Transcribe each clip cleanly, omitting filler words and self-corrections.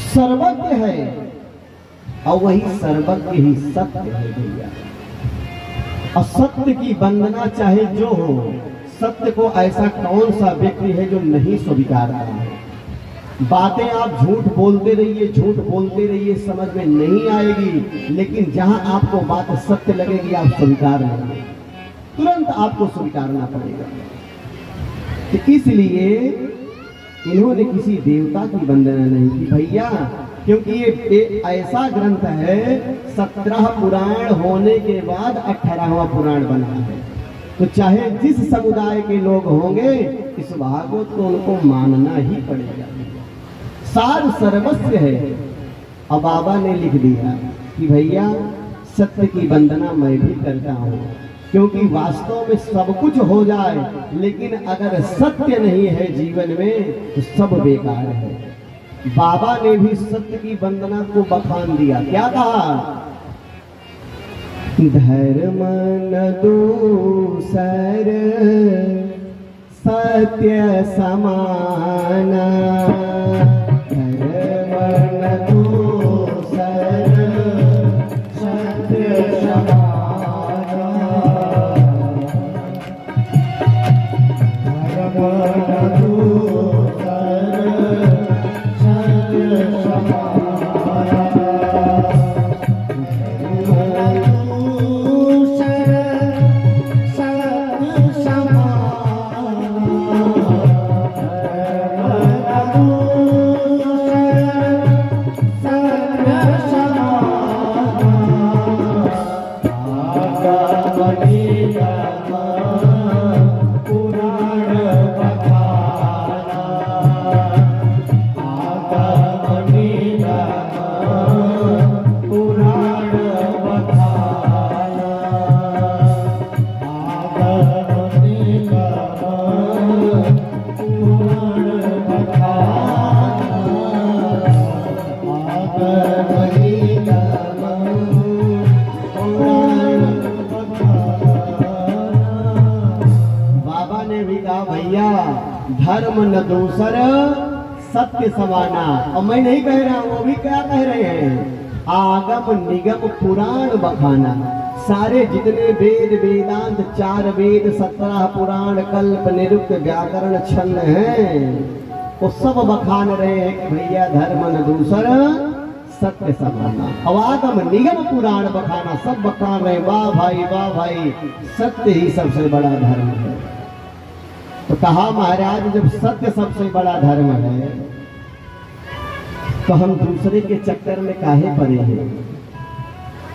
सर्वज्ञ है और वही सर्वज्ञ ही सत्य है भैया। और सत्य की वंदना चाहे जो हो, सत्य को ऐसा कौन सा व्यक्ति है जो नहीं स्वीकार रहा है। बातें आप झूठ बोलते रहिए, समझ में नहीं आएगी, लेकिन जहां आपको बात सत्य लगेगी आप स्वीकार लेंगे, तुरंत आपको स्वीकारना पड़ेगा। तो इसलिए इन्होंने किसी देवता की वंदना नहीं की भैया, क्योंकि ये ऐसा ग्रंथ है 17 पुराण होने के बाद 18वां पुराण बना है। तो चाहे जिस समुदाय के लोग होंगे, इस भागवत को उनको मानना ही पड़ेगा। सार सर्वस्व है। अब बाबा ने लिख दिया कि भैया सत्य की वंदना मैं भी करता हूँ, क्योंकि वास्तव में सब कुछ हो जाए, लेकिन अगर सत्य नहीं है जीवन में तो सब बेकार है। बाबा ने भी सत्य की वंदना को बखान दिया। क्या कहा? धर्म न दूसर सत्य समाना, धर्म न दूसर सत्य समाना, धर्म न दूसर सत्य समाना। धर्म न दूसर सत्य समाना। और मैं नहीं कह रहा हूं, वो भी क्या कह रहे हैं? आगम निगम पुराण बखाना। सारे जितने वेद वेदांत, 4 वेद, 17 पुराण, कल्प, निरुक्त, व्याकरण, छंद हैं, वो सब बखान रहे हैं कि भैया धर्म न दूसर सत्य समाना। और आगम निगम पुराण बखाना, सब बखान रहे। वाह भाई, सत्य ही सबसे बड़ा धर्म है। तो कहा महाराज जब सत्य सबसे बड़ा धर्म है, तो हम दूसरे के चक्कर में काहे पड़े हैं?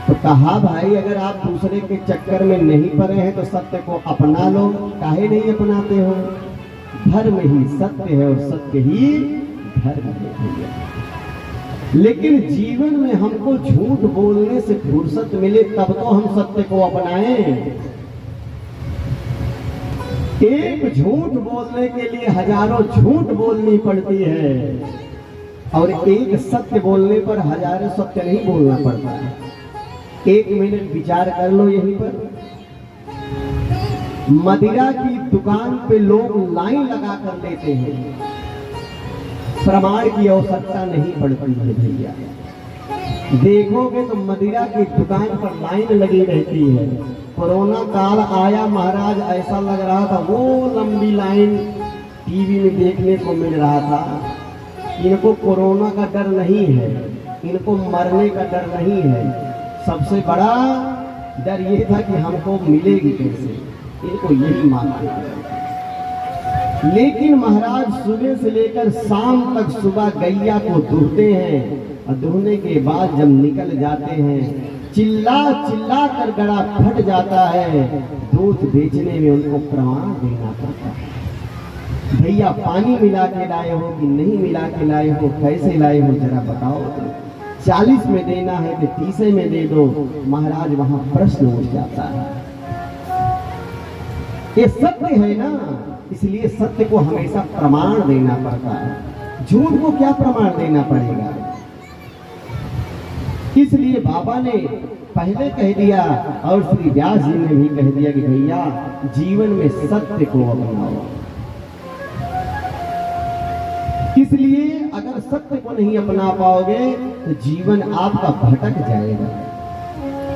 तो कहा भाई अगर आप दूसरे के चक्कर में नहीं पड़े हैं तो सत्य को अपना लो। काहे नहीं अपनाते हो? धर्म ही सत्य है और सत्य ही धर्म है। लेकिन जीवन में हमको झूठ बोलने से फुर्सत मिले तब तो हम सत्य को अपनाएं। एक झूठ बोलने के लिए हजारों झूठ बोलनी पड़ती है, और एक सत्य बोलने पर हजारों सत्य नहीं बोलना पड़ता है। 1 मिनट विचार कर लो यहीं पर। मदिरा की दुकान पे लोग लाइन लगा कर लेते हैं, प्रमाण की आवश्यकता नहीं पड़ती है भैया। देखोगे तो मदिरा की दुकान पर लाइन लगी रहती है। कोरोना काल आया महाराज, ऐसा लग रहा था वो लंबी लाइन टीवी में देखने को मिल रहा था। इनको कोरोना का डर नहीं है, इनको मरने का डर नहीं है। सबसे बड़ा डर ये था कि हमको मिलेगी कैसे, इनको यही माना है। लेकिन महाराज सुबह से लेकर शाम तक सुबह गैया को दूहते हैं, और दूहने के बाद जब निकल जाते हैं चिल्ला चिल्ला कर गला फट जाता है। दूध बेचने में उनको प्रमाण देना पड़ता है। भैया पानी मिला के लाए हो कि नहीं मिला के लाए हो, कैसे लाए हो जरा बताओ। 40 में देना है तो 30 में दे दो। महाराज वहां प्रश्न उठ जाता है। ये सत्य है ना, इसलिए सत्य को हमेशा प्रमाण देना पड़ता है। झूठ को क्या प्रमाण देना पड़ेगा? इसलिए बाबा ने पहले कह दिया और श्री व्यास जी ने भी कह दिया कि भैया जीवन में सत्य को अपनाओ। इसलिए अगर सत्य को नहीं अपना पाओगे तो जीवन आपका भटक जाएगा।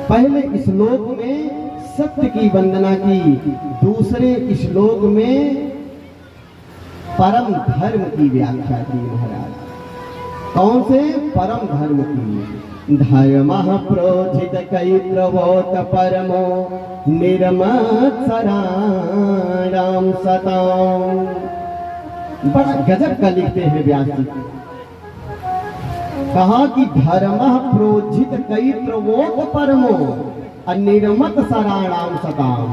पहले श्लोक में सत्य की वंदना की, दूसरे श्लोक में परम धर्म की व्याख्या की महाराज। कौन से? परम धर्म की। धर्मः प्रोजित कैत्रवोत परमो निर्मत्सराणां सतां। बड़ा गजब का लिखते हैं व्यास जी। कहा कि धर्मः प्रोजित कैत्रवोत परमो निर्मत्सराणां सतां।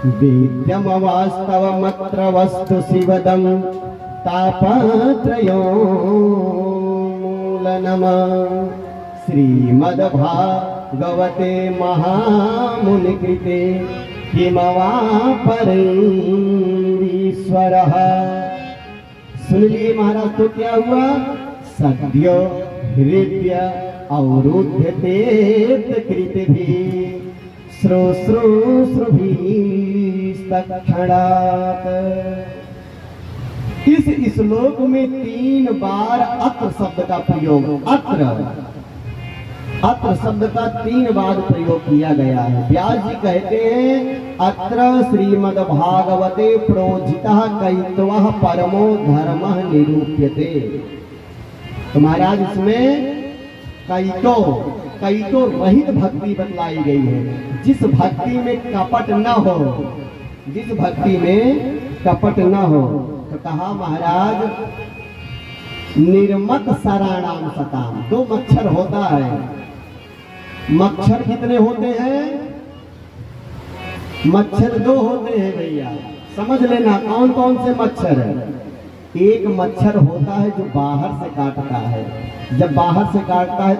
वेद्यम वास्तवमत्र वस्तु शिवदं तापत्रयो मूलनमः। श्रीमद्भागवते महामुनिकृते किमवा परईश्वरः। सुन लिए महाराज, तो क्या हुआ? सद्यो हृदय अवरुध्यते कृतिभिः श्रुश्रूषुभिस्तत्क्षणात्। इस श्लोक में 3 बार अत्र शब्द का प्रयोग, अत्र शब्द का 3 बार प्रयोग किया गया है। व्यास जी कहते हैं अत्र श्रीमद्भागवते प्रोजितः कैतवः परमो धर्मः निरूप्यते। तो महाराज इसमें कैतो रहित भक्ति बतलाई गई है, जिस भक्ति में कपट न हो, जिस भक्ति में कपट न हो। तो कहा महाराज निर्मत सराणाम सताम। 2 मच्छर होता है। मच्छर कितने होते हैं? मच्छर 2 होते हैं भैया, समझ लेना। कौन कौन से मच्छर है? एक मच्छर होता है जो बाहर से काटता है। जब बाहर से काटता है